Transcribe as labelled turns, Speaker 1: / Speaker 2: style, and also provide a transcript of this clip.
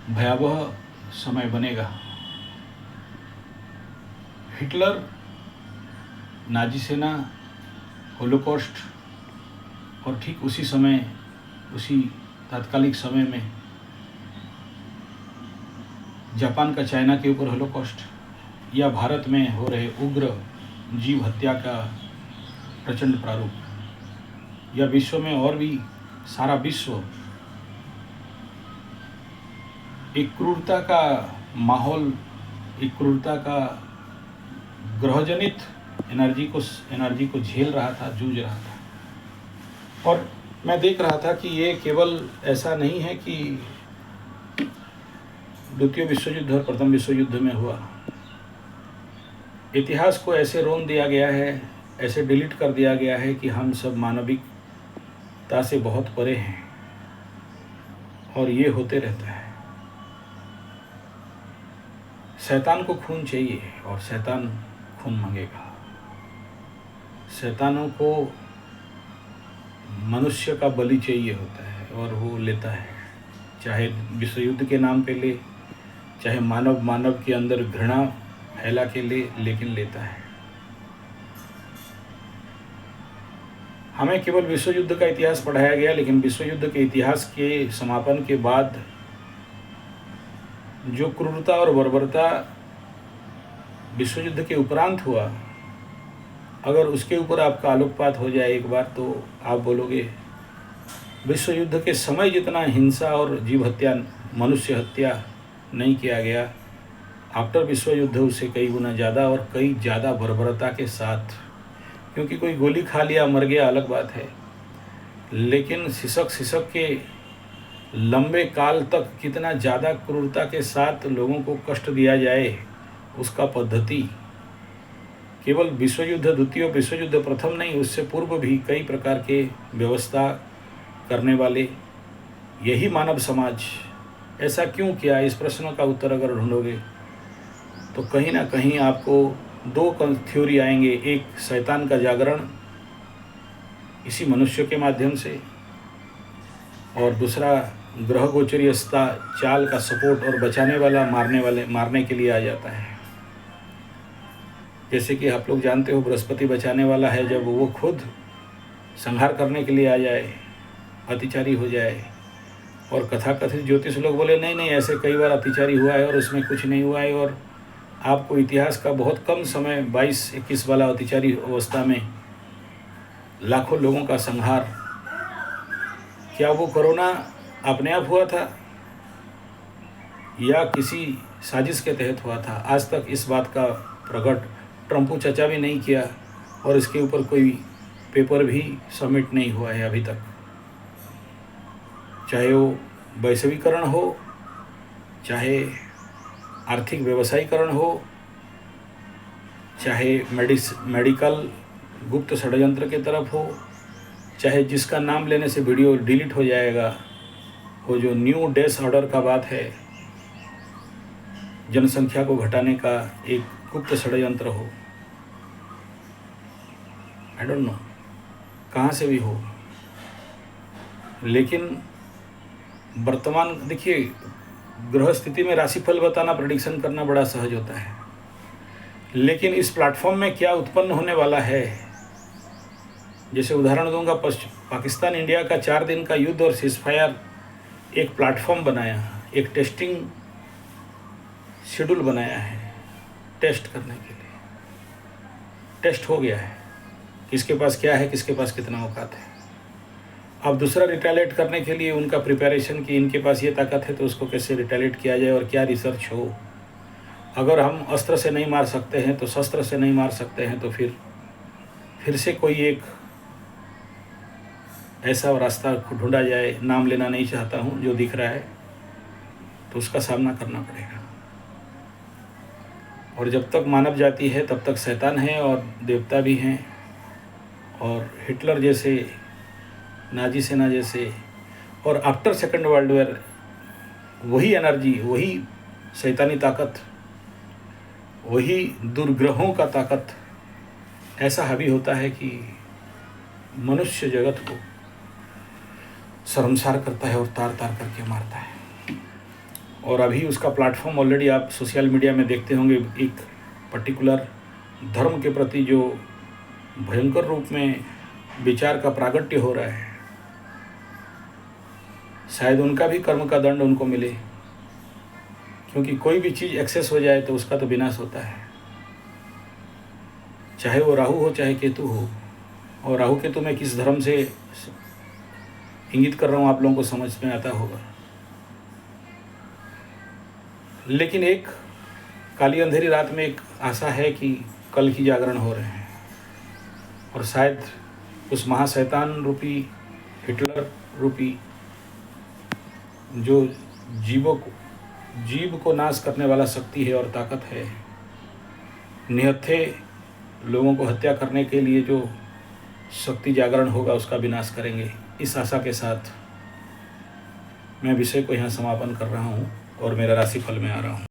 Speaker 1: भयावह समय बनेगा। हिटलर, नाजी सेना, होलोकॉस्ट और ठीक उसी समय, उसी तात्कालिक समय में जापान का चाइना के ऊपर होलोकॉस्ट, या भारत में हो रहे उग्र जीव हत्या का प्रचंड प्रारूप, या विश्व में और भी सारा विश्व एक क्रूरता का माहौल, एक क्रूरता का ग्रहजनित एनर्जी को झेल रहा था, जूझ रहा था। और मैं देख रहा था कि ये केवल ऐसा नहीं है कि द्वितीय विश्व युद्ध और प्रथम विश्व युद्ध में हुआ। इतिहास को ऐसे रोन दिया गया है, ऐसे डिलीट कर दिया गया है कि हम सब मानविकता से बहुत परे हैं, और ये होते रहता है। शैतान को खून चाहिए और शैतान खून मांगेगा। शैतानों को मनुष्य का बलि चाहिए होता है और वो लेता है, चाहे विश्व युद्ध के नाम पे ले, चाहे मानव के अंदर घृणा फैला के ले, लेकिन लेता है। हमें केवल विश्व युद्ध का इतिहास पढ़ाया गया, लेकिन विश्व युद्ध के इतिहास के समापन के बाद जो क्रूरता और बर्बरता विश्व युद्ध के उपरांत हुआ, अगर उसके ऊपर आपका आलोकपात हो जाए एक बार, तो आप बोलोगे विश्व युद्ध के समय जितना हिंसा और जीव हत्या, मनुष्य हत्या नहीं किया गया, आफ्टर विश्व युद्ध उससे कई गुना ज़्यादा और कई ज़्यादा बर्बरता के साथ। क्योंकि कोई गोली खा लिया मर गया अलग बात है, लेकिन सिसक के लंबे काल तक कितना ज़्यादा क्रूरता के साथ लोगों को कष्ट दिया जाए, उसका पद्धति केवल विश्व युद्ध द्वितीय विश्व युद्ध प्रथम नहीं, उससे पूर्व भी कई प्रकार के व्यवस्था करने वाले यही मानव समाज ऐसा क्यों किया, इस प्रश्न का उत्तर अगर ढूंढोगे तो कहीं ना कहीं आपको दो थ्योरी आएंगे। एक, शैतान का जागरण इसी मनुष्य के माध्यम से, और दूसरा, ग्रह गोचरीयता चाल का सपोर्ट और बचाने वाला मारने के लिए आ जाता है। जैसे कि आप लोग जानते हो, बृहस्पति बचाने वाला है, जब वो खुद संहार करने के लिए आ जाए, अतिचारी हो जाए, और कथाकथित ज्योतिष लोग बोले नहीं नहीं ऐसे कई बार अतिचारी हुआ है और उसमें कुछ नहीं हुआ है, और आपको इतिहास का बहुत कम समय 22-21 वाला अतिचारी अवस्था में लाखों लोगों का संहार, क्या वो कोरोना अपने आप हुआ था या किसी साजिश के तहत हुआ था? आज तक इस बात का प्रकट ट्रम्पू चचा भी नहीं किया, और इसके ऊपर कोई पेपर भी सबमिट नहीं हुआ है अभी तक। चाहे वो वैश्वीकरण हो, चाहे आर्थिक व्यवसायीकरण हो, चाहे मेडिकल गुप्त षड्यंत्र की तरफ हो, चाहे जिसका नाम लेने से वीडियो डिलीट हो जाएगा, वो जो न्यू डेथ ऑर्डर का बात है, जनसंख्या को घटाने का एक गुप्त षड्यंत्र हो, आई डोंट नो कहाँ से भी हो, लेकिन वर्तमान देखिए, ग्रह स्थिति में राशिफल बताना, प्रेडिक्शन करना बड़ा सहज होता है, लेकिन इस प्लेटफॉर्म में क्या उत्पन्न होने वाला है, जैसे उदाहरण दूंगा, पाकिस्तान इंडिया का 4 दिन का युद्ध और सीजफायर एक प्लेटफॉर्म बनाया, एक टेस्टिंग शेड्यूल बनाया है टेस्ट करने के लिए। टेस्ट हो गया है, किसके पास क्या है, किसके पास कितना औकात है। अब दूसरा रिटेलिएट करने के लिए उनका प्रिपरेशन कि इनके पास ये ताकत है तो उसको कैसे रिटेलिएट किया जाए और क्या रिसर्च हो। अगर हम अस्त्र से नहीं मार सकते हैं तो शस्त्र से नहीं मार सकते हैं, तो फिर से कोई एक ऐसा रास्ता ढूंढा जाए, नाम लेना नहीं चाहता हूँ, जो दिख रहा है, तो उसका सामना करना पड़ेगा। और जब तक मानव जाति है तब तक शैतान है और देवता भी हैं, और हिटलर जैसे, नाजी सेना जैसे, और आफ्टर सेकंड वर्ल्ड वॉर वही एनर्जी, वही शैतानी ताकत, वही दुर्ग्रहों का ताकत ऐसा हावी होता है कि मनुष्य जगत को शर्मसार करता है और तार तार करके मारता है। और अभी उसका प्लेटफॉर्म ऑलरेडी आप सोशल मीडिया में देखते होंगे। एक पर्टिकुलर धर्म के प्रति जो भयंकर रूप में विचार का प्रागट्य हो रहा है, शायद उनका भी कर्म का दंड उनको मिले, क्योंकि कोई भी चीज़ एक्सेस हो जाए तो उसका तो विनाश होता है, चाहे वो राहु हो चाहे केतु हो। और राहु केतु मैं किस धर्म से इंगित कर रहा हूँ आप लोगों को समझ में आता होगा। लेकिन एक काली अंधेरी रात में एक आशा है कि कल की जागरण हो रहे हैं, और शायद उस महाशैतान रूपी हिटलर रूपी जो जीव को नाश करने वाला शक्ति है और ताकत है, निहत्थे लोगों को हत्या करने के लिए जो शक्ति जागरण होगा उसका विनाश करेंगे। इस आशा के साथ मैं विषय को यहाँ समापन कर रहा हूँ और मेरा राशिफल में आ रहा हूँ।